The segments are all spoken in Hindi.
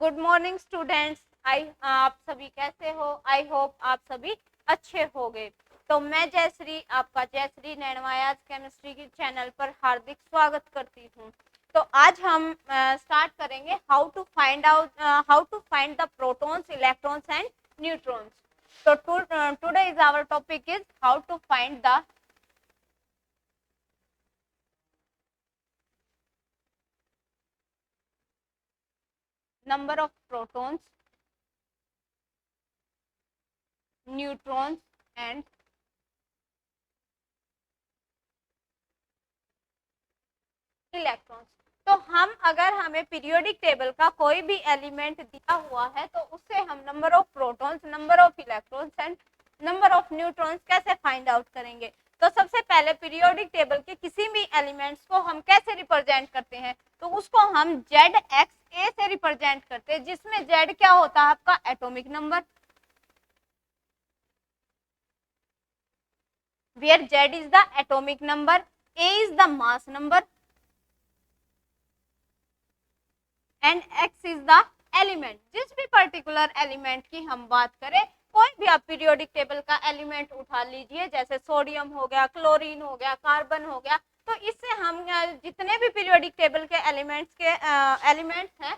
Good morning students. आप सभी कैसे हो? आई होप आप सभी अच्छे होंगे। तो मैं जयश्री, आपका जयश्री नैनवायाज केमिस्ट्री की चैनल पर हार्दिक स्वागत करती हूँ। तो आज हम स्टार्ट करेंगे how to find the protons, electrons and neutrons. तो today is our topic is how to find the number of protons, neutrons and electrons. तो हम अगर हमें पीरियोडिक टेबल का कोई भी एलिमेंट दिया हुआ है तो उससे हम number of protons, number of electrons and number of neutrons कैसे फाइंड आउट करेंगे। तो सबसे पहले पीरियोडिक टेबल के किसी भी एलिमेंट्स को हम कैसे रिप्रेजेंट करते हैं, तो उसको हम जेड एक्स ए से रिप्रेजेंट करते हैं, जिसमें जेड क्या होता है आपका atomic number, where Z is the atomic number, A is the mass number and X is the element। जिस भी पर्टिकुलर एलिमेंट की हम बात करें, कोई भी आप पीरियोडिक टेबल का एलिमेंट उठा लीजिए, जैसे सोडियम हो गया, क्लोरीन हो गया, कार्बन हो गया, तो इससे हम जितने भी पीरियोडिक टेबल के एलिमेंट्स हैं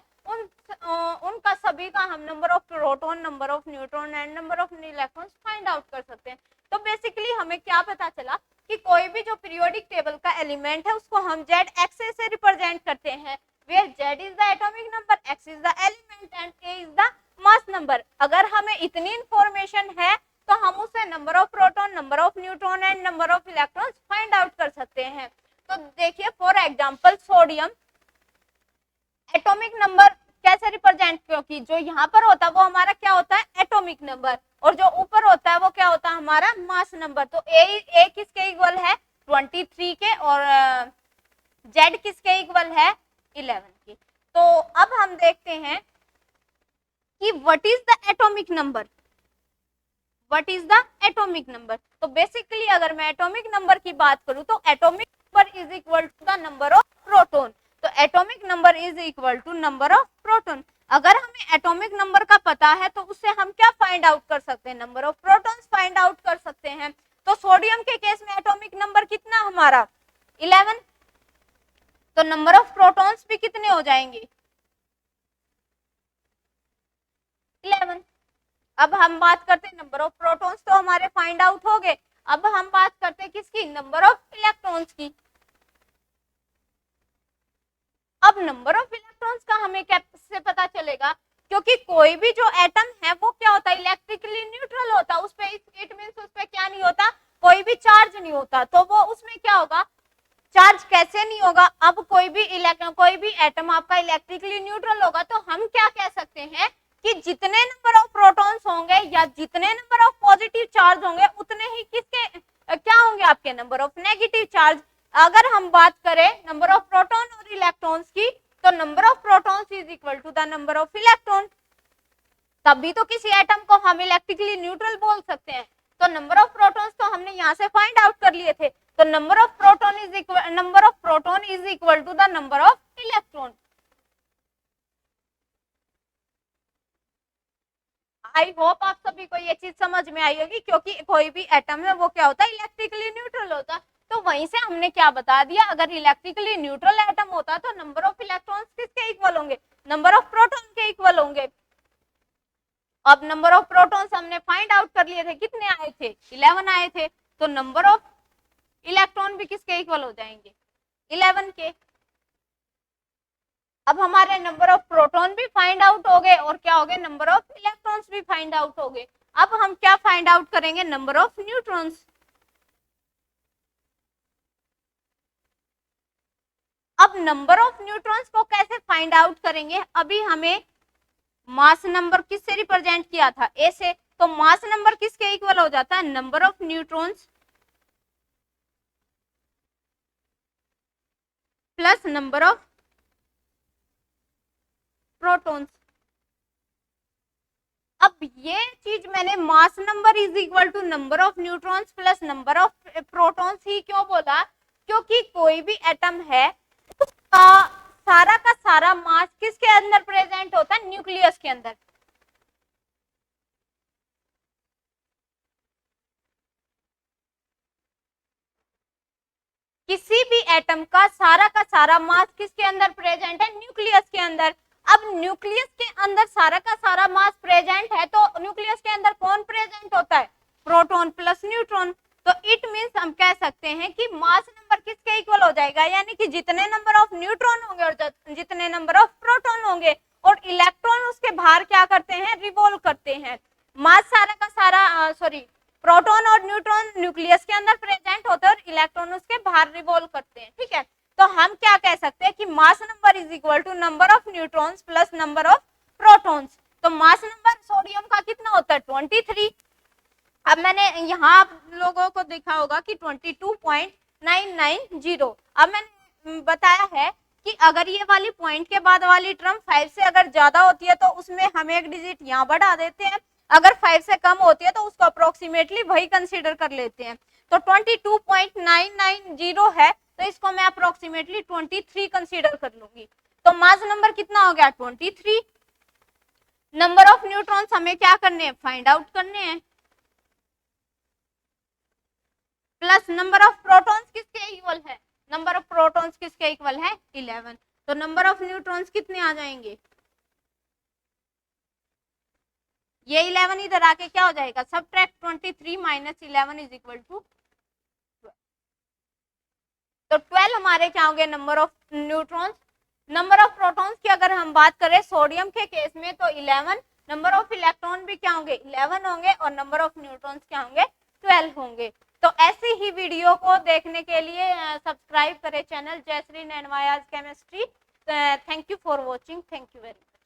उनका सभी का हम number of proton, number of neutron and number of electrons find out कर सकते हैं। तो बेसिकली हमें क्या पता चला कि कोई भी जो पीरियोडिक टेबल का एलिमेंट है उसको हम जेड एक्स से रिप्रेजेंट करते हैं, where Z is the atomic number, X is the element and A is the mass number। अगर हमें इतनी इंफॉर्मेशन है तो हम उसे number of proton, number of neutron and number of electrons find out कर सकते हैं। तो देखिए for example sodium atomic number कैसे रिप्रेजेंट, क्योंकि जो यहाँ पर होता है वो हमारा क्या होता है एटॉमिक नंबर, और जो ऊपर होता है वो क्या होता है हमारा मास नंबर। तो ए किसके इक्वल है 23 के और जेड किसके इक्वल है 11 की। तो अब हम देखते हैं कि what is the atomic number, what is the atomic number. तो बेसिकली अगर मैं एटॉमिक नंबर की बात करूं तो atomic number is equal to the number of proton. तो atomic number is equal to number of proton. अगर हमें एटॉमिक नंबर का पता है तो उससे हम क्या फाइंड आउट कर सकते हैं, number of protons find out कर सकते हैं। तो सोडियम के केस में एटॉमिक नंबर कितना हमारा 11, तो नंबर ऑफ प्रोटॉन्स भी कितने हो जाएंगे 11। अब हम बात करते हैं नंबर ऑफ प्रोटॉन्स तो हमारे फाइंड आउट हो गए। अब हम बात करते हैं किसकी, नंबर ऑफ इलेक्ट्रॉन्स की। अब नंबर ऑफ इलेक्ट्रॉन्स का हमें कैसे पता चलेगा, क्योंकि कोई भी जो एटम है वो क्या होता है इलेक्ट्रिकली न्यूट्रल होता है, उस पे इट मींस उस पे क्या नहीं होता, कोई भी चार्ज नहीं होता, तो वो उसमें क्या होगा चार्ज कैसे नहीं होगा। अब कोई भी एटम आपका इलेक्ट्रिकली न्यूट्रल होगा तो हम क्या कह सकते हैं कि जितने नंबर ऑफ प्रोटॉन्स होंगे या जितने नंबर ऑफ पॉजिटिव चार्ज होंगे उतने ही किसके क्या होंगे आपके नंबर ऑफ नेगेटिव चार्ज। अगर हम बात करें नंबर ऑफ प्रोटॉन और इलेक्ट्रॉन्स की तो number of protons is equal to the number of electron, तभी तो किसी एटम को हम इलेक्ट्रिकली न्यूट्रल बोल सकते हैं। तो नंबर ऑफ प्रोटॉन्स तो हमने यहाँ से फाइंड आउट कर लिए थे, तो number of proton is equal to the number of electron. I hope आप सभी को ये चीज समझ में आई होगी, क्योंकि कोई भी एटम है वो क्या होता है इलेक्ट्रिकली न्यूट्रल होता है। तो वहीं से हमने क्या बता दिया, अगर इलेक्ट्रिकली न्यूट्रल एटम होता तो नंबर ऑफ इलेक्ट्रॉन्स किसके इक्वल होंगे, नंबर ऑफ प्रोटॉन के इक्वल होंगे। अब नंबर ऑफ प्रोटॉन्स हमने फाइंड आउट कर लिए थे, कितने आए थे 11 आए थे, तो नंबर ऑफ इलेक्ट्रॉन भी किसके इक्वल हो जाएंगे 11 के। अब हमारे नंबर ऑफ प्रोटॉन भी फाइंड आउट हो गए और क्या हो गए नंबर ऑफ इलेक्ट्रॉन्स भी फाइंड आउट हो गए। अब हम क्या फाइंड आउट करेंगे, नंबर ऑफ न्यूट्रॉन्स। अब नंबर ऑफ न्यूट्रॉन्स को कैसे फाइंड आउट करेंगे, अभी हमें मास नंबर किससे रिप्रेजेंट किया था ए से, तो मास नंबर किसके इक्वल हो जाता है number of neutrons plus number of protons. अब ये चीज मैंने mass number is equal to number of neutrons plus number of protons ही क्यों बोला, क्योंकि कोई भी एटम है उसका सारा का सारा मास किसके अंदर प्रेजेंट होता है न्यूक्लियस के अंदर? किसी भी एटम का सारा मास किसके अंदर प्रेजेंट है? न्यूक्लियस के अंदर। अब न्यूक्लियस के अंदर सारा का सारा मास प्रेजेंट है, तो न्यूक्लियस के अंदर कौन प्रेजेंट होता है? Proton plus neutron. तो इट मींस हम कह सकते हैं कि मास नंबर किसके इक्वल हो जाएगा, यानी कि जितने नंबर ऑफ न्यूट्रॉन होंगे और जितने नंबर ऑफ प्रोटॉन होंगे, और इलेक्ट्रॉन उसके बाहर क्या करते हैं? रिवॉल्व करते हैं। मास सारा का सारा प्रोटॉन और न्यूट्रॉन न्यूक्लियस के अंदर प्रेजेंट होते हैं और इलेक्ट्रॉन उसके बाहर रिवॉल्व करते हैं, ठीक है। तो हम क्या कह सकते हैं कि mass number is equal to number of neutrons plus number of protons. तो मास नंबर सोडियम का कितना होता है? 23। अब मैंने यहाँ आप लोगों को देखा होगा कि 22.990। अब मैंने बताया है कि अगर ये वाली पॉइंट के बाद वाली टर्म 5 से अगर ज्यादा होती है तो उसमें हम एक डिजिट यहाँ बढ़ा देते हैं, अगर 5 से कम होती है तो उसको अप्रोक्सीमेटली वही कंसीडर कर लेते हैं। तो 22.990 है, तो इसको मैं अप्रोक्सीमेटली 23 कंसीडर कर लूंगी। तो मास नंबर कितना हो गया? 23। नंबर ऑफ न्यूट्रॉन्स हमें क्या करने हैं? फाइंड आउट करने हैं। प्लस नंबर ऑफ प्रोटॉन्स किसके इक्वल है? नंबर ऑफ प्रोटॉन्स किसके इक्वल है? 11। तो नंबर ऑफ न्यूट्रॉन्स कितने आ जाएंगे? ये 11 इधर आके क्या हो जाएगा? Subtract 23 minus 11 is equal to 12। तो 12 हमारे क्या होंगे? Number of neutrons. Number of protons की अगर हम बात करें सोडियम के केस में तो 11। नंबर ऑफ इलेक्ट्रॉन भी क्या होंगे? 11 होंगे, और नंबर ऑफ न्यूट्रॉन्स क्या होंगे? 12 होंगे। तो ऐसी ही वीडियो को देखने के लिए सब्सक्राइब करें channel Jayshree Nainwaya's chemistry. Thank you for watching. Thank you very much.